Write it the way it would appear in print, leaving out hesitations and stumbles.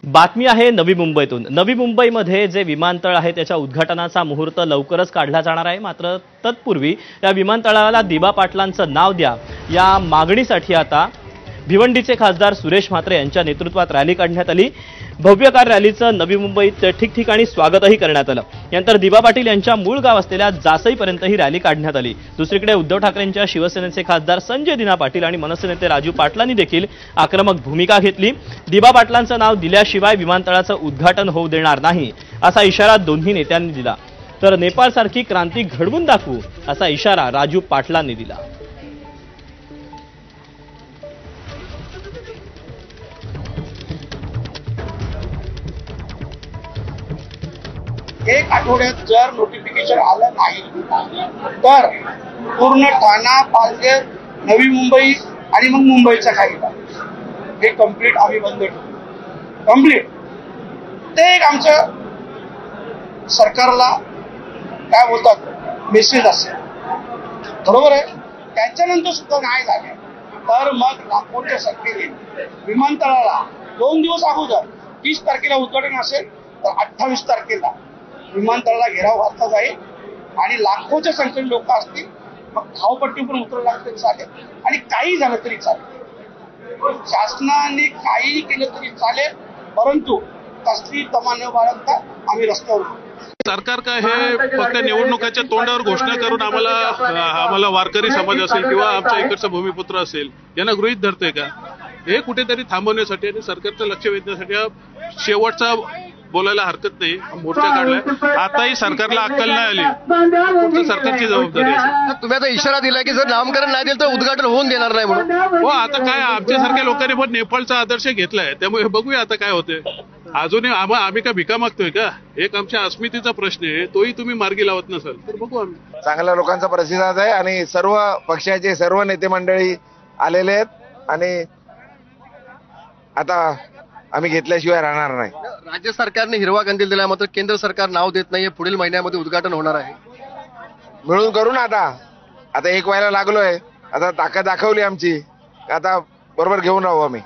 बातमी आहे नवी मुंबईतून। नवी मुंबईमध्ये जे विमानतळ आहे त्याच्या उद्घाटनाचा मुहूर्त लवकरच काढला जाणार आहे। मात्र तत्पूर्वी या विमानतळाला दिबा पाटलांचं नाव द्या या मागणीसाठी आता भिवंडीचे खासदार सुरेश म्हात्रे यांच्या नेतृत्वात रॅली काढण्यात आली। भव्यकार रॅलीचं नवी मुंबईत ठिकठिकाणी स्वागतही करण्यात आलं। यानंतर दिबा पाटील यांच्या मूळ गाव असलेल्या जासईपर्यंत ही रॅली काढण्यात आली। दुसरीकडे उद्धव ठाकरेंच्या शिवसेनेचे खासदार संजय दिना पाटील आणि मनसे नेते राजू पाटलांनी देखील आक्रमक भूमिका घेतली। दिबा पाटलांचं नाव दिल्याशिवाय विमानतळाचं उद्घाटन होऊ देणार नाही असा इशारा दोन्ही नेत्यांनी दिला। तर नेपाळसारखी क्रांती घडवून दाखवू असा इशारा राजू पाटलांनी दिला। एक आठवड्यात जर नोटिफिकेशन आलं नाही तर पूर्ण ठाणा, पालघर, नवी मुंबई आणि मग मुंबईचा काही भाग हे कम्प्लीट आम्ही बंद ठेवू। कम्प्लीट ते एक आमचं सरकारला काय बोलतात मेसेज असेल, बरोबर आहे। त्याच्यानंतर सुद्धा नाही झाले तर मग लाखोच्या संख्येने विमानतळाला 2 दिवस अगोदर 30 तारखेला उद्घाटन असेल तर 28 तारखेला विमानतळाला घेराव घातला जाईल आणि लाखोच्या संख्येने लोक असतील। मग धावपट्टी पण उतरवलं लागलं तरी चालेल आणि काही झालं तरी चालेल। शासनाने काही केलं तरी चालेल, परंतु कसली तमा न बाळगता आम्ही रस्त्यावर। सरकार का हे फक्त निवडणुकाच्या तोंडावर घोषणा करून आम्हाला वारकरी समाज असेल किंवा आमच्या इकडचा भूमिपुत्र असेल यांना गृहीत धरतोय का? हे कुठेतरी थांबवण्यासाठी आणि सरकारचं लक्ष वेधण्यासाठी शेवटचा बोलायला हरकत नाही मोर्चा काढलाय। आताही सरकारला अक्कल नाही आली, सरकारची जबाबदारी आहे। तुम्ही आता इशारा दिलाय की जर नामकरण नाही दिलं तर उद्घाटन होऊन देणार नाही म्हणून। हो, आता काय आमच्यासारख्या लोकांनी पण नेपाळचा आदर्श घेतलाय, त्यामुळे बघूया आता काय होते। अजूनही आम्ही काय भिका मागतोय का? एक आमच्या अस्मितेचा प्रश्न आहे, तोही तुम्ही मार्गी लावत नसाल तर बघू आम्ही। चांगल्या लोकांचा प्रतिसाद आहे आणि सर्व पक्षाचे सर्व नेते मंडळी आलेले आहेत आणि आता आम्ही घेतल्याशिवाय राहणार नाही। राज्य सरकारने हिरवा कंदील दिला, मात्र केंद्र सरकार नाव देत नाहीये। पुढील महिन्यामध्ये उद्घाटन होणार आहे, मिळून करू ना। आता एक व्हायला लागलोय, आता ताकद दाखवली आमची, आता बरोबर घेऊन राहू आम्ही।